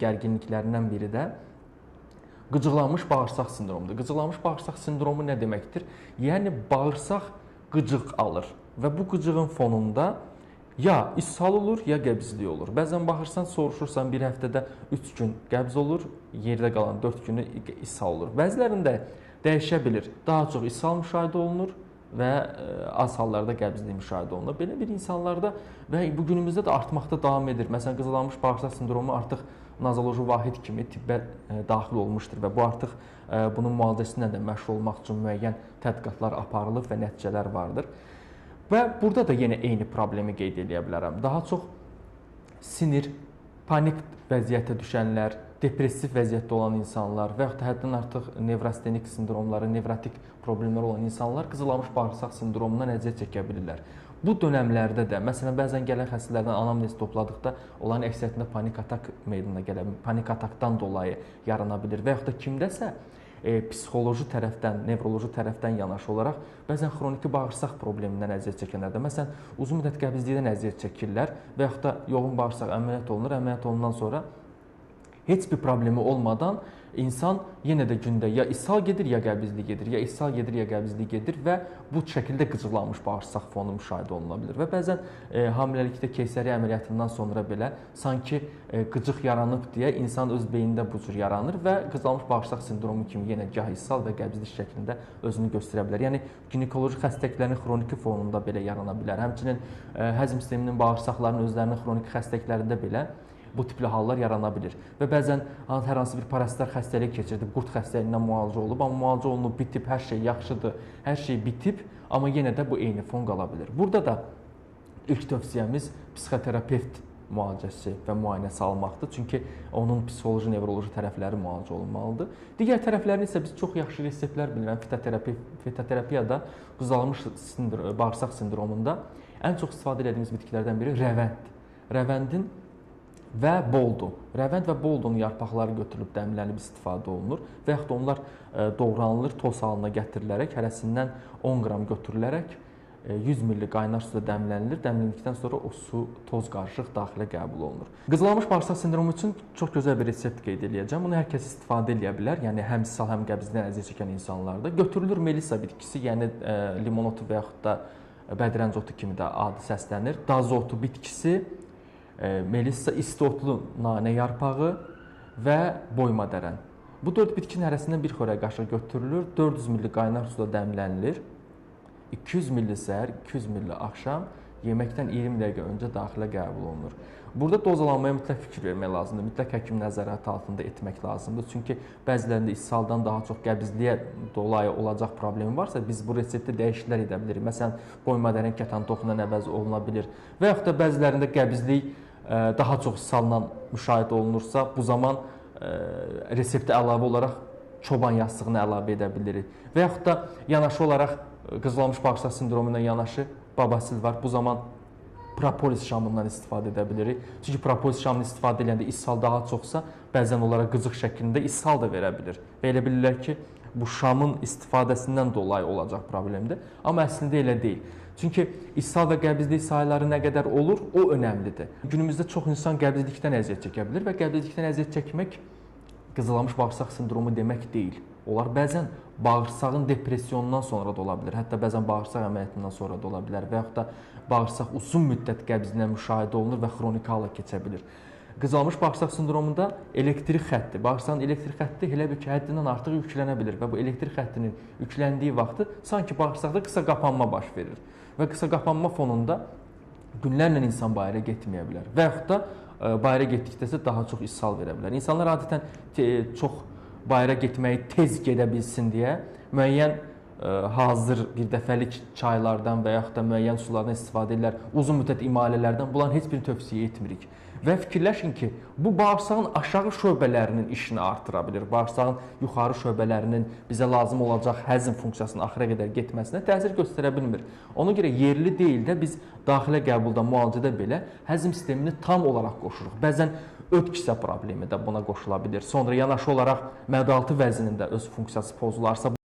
gərginliklərindən biri də qıcıqlanmış bağırsaq sindromudur. Qıcıqlanmış bağırsaq sindromu nə deməkdir? Yəni bağırsaq qıcıq alır və bu qıcığın fonunda ya ishal olur, ya qəbzlik olur. Bəzən baxırsan, soruşursan, bir həftədə 3 gün qəbz olur, yerdə qalan 4 günü ishal olur. Bəzilərində dəyişə bilir. Daha çox ishal müşahidə olunur və az hallarda qəbzlik müşahidə olunur. Belə bir insanlarda və bu günümüzdə də artmaqda davam edir. Məsələn, qıcıqlanmış bağırsaq sindromu artıq nazoloji vahid kimi tibbə daxil olmuşdur və bu artıq bunun müalicəsindən də məşğul olmaq üçün müəyyən tədqiqatlar aparılıb və nəticələr vardır. Və burada da yenə eyni problemi qeyd edə bilərəm. Daha çox sinir, panik vəziyyətə düşənlər, depressiv vəziyyətdə olan insanlar və yaxud da həddən artıq nevrostenik sindromları, nevrotik problemlər olan insanlar qıcıqlanmış bağırsaq sindromundan əziyyət çəkə bilirlər. Bu dönəmlərdə də, məsələn, bəzən gələn xəstələrdən anamnez topladıqda onların əksəriyyətində panik atak meydana gələ bilər, panik atakdan dolayı yarana bilir və yaxud da kimdəsə psixoloji tərəfdən, nevroloji tərəfdən yanaşı olaraq bəzən xroniki bağırsaq problemindən əziyyət çəkənlərdə, məsələn, uzun müddət qəbizlikdən əziyyət çəkirlər və yaxud da yoğun bağırsaq əməliyyat olunur, əməliyyat olundan sonra heç bir problemi olmadan insan yenə də gündə ya ishal gedir, ya qəbizlik gedir, ya ishal gedir, ya qəbizlik gedir və bu şəkildə qıcıqlanmış bağırsaq fonu müşahidə oluna bilir. Və bəzən hamiləlikdə keysəriyyə əməliyyatından sonra belə sanki qıcıq yaranıb deyə insan öz beynində bu cür yaranır və qıcıqlanmış bağırsaq sindromu kimi yenə gah ishal və qəbizlik şəklində özünü göstərə bilər. Yəni ginekoloji xəstəliklərin xroniki fonunda belə yarana bilər. Həmçinin həzm sisteminin, bağırsaqların özlərinin xroniki xəstəliklərində belə bu tipli hallar yarana bilir. Və bəzən hər hansı bir parasitar xəstəlik keçirdib, qurt xəstəliyindən müalicə olub, amma müalicə olunub, bitib, hər şey yaxşıdır, hər şey bitib, amma yenə də bu eyni fon qala bilir. Burada da ilk tövsiyəmiz psixoterapevt müalicəsi və müayinəsi almaqdır. Çünki onun psixoloji, nevroloji tərəfləri müalicə olunmalıdır. Digər tərəflərini isə biz çox yaxşı reseptlər bilirəm. Fitoterapiyada qıcıqlanmış bağırsaq sindromunda ən çox istifadə etdiyimiz bitkilərdən biri rəvənddir. Rəvəndin və boldu. Rəvənd və boldunun yarpaqları götürülüb dəmlənib istifadə olunur və yaxud da onlar doğranılır, toz halına gətirilərək, hərəsindən 10 qram götürülərək 100 ml qaynar suda dəmlənilir. Dəmləndikdən sonra o su, toz qarışıq daxilə qəbul olunur. Qıcıqlanmış bağırsaq sindromu üçün çox gözəl bir resept qeyd edəcəm. Bunu hər kəs istifadə edə bilər. Yəni həm ishal, həm qəbzlikdən əziyyət çəkən insanlarda götürülür melisa bitkisi, yəni limon otu və yaxud da bədrənc otu kimi də adı səslənir. Daz otu bitkisi, melissa, istiotlu nanə yarpağı və boymadərən. Bu 4 bitkinin hərəsindən bir xörək qaşığı götürülür, 400 ml qaynar suda dəmlənilir, 200 ml səhər, 200 ml axşam, yeməkdən 20 dəqiqə öncə daxilə qəbul olunur. Burada dozalanmaya mütləq fikir vermək lazımdır, mütləq həkim nəzarəti altında etmək lazımdır. Çünki bəzilərində ishaldan daha çox qəbizliyə dolayı olacaq problemi varsa, biz bu reseptdə dəyişikliklər edə bilirik. Məsələn, boymadərən kətan toxundan əvəz oluna bilir və yaxud da bəzilərində qəbizlik daha çox ishalla müşahidə olunursa, bu zaman reseptə əlavə olaraq çoban yastığını əlavə edə bilirik. Və yaxud da yanaşı olaraq qıcıqlanmış bağırsaq sindromu ilə yanaşı babasil var. Bu zaman propolis şamından istifadə edə bilirik. Çünki propolis şamını istifadə edəndə ishal daha çoxsa, bəzən onlara qıcıq şəklində ishal da verə bilir. Və elə bilirlər ki, bu şamın istifadəsindən dolayı olacaq problemdir. Amma əslində elə deyil. Çünki ishal və qəbizlik sayıları nə qədər olur, o önəmlidir. Günümüzdə çox insan qəbizlikdən əziyyət çəkə bilir və qəbizlikdən əziyyət çəkmək qıcıqlanmış bağırsaq sindromu demək deyil. Onlar bəzən bağırsağın depressiyonundan sonra da ola bilər, hətta bəzən bağırsaq əməliyyatından sonra da ola bilər və yaxud da bağırsaq uzun müddət qəbzlə müşahidə olunur və xroniki hala keçə bilir. Qıcıqlanmış bağırsaq sindromunda elektrik xətti, bağırsağın elektrik xətti elə bir ki, həddindən artıq yüklənə bilir və bu elektrik xəttinin yükləndiyi vaxtı sanki bağırsaqda qısa qapanma baş verir və qısa qapanma fonunda günlərlə insan bayıra getməyə bilər və yaxud da bayıra getdikdə daha çox ishal verə bilər. İnsanlar adətən çox bayıra getməyi tez gedə bilsin deyə müəyyən hazır bir dəfəlik çaylardan və yaxud da müəyyən sulardan istifadə edirlər, uzun müddət imalələrdən. Bunların heç birini tövsiyə etmirik. Və fikirləşin ki, bu bağırsağın aşağı şöbələrinin işini artıra bilir. Bağırsağın yuxarı şöbələrinin bizə lazım olacaq həzm funksiyasının axıra qədər getməsinə təsir göstərə bilmir. Ona görə yerli deyil də biz daxilə qəbulda, müalicədə belə həzm sistemini tam olaraq qoşuruq. Bəzən öd kisə problemi də buna qoşula bilir. Sonra yanaşı olaraq mədalatı vəznində öz funksiyası pozularsa,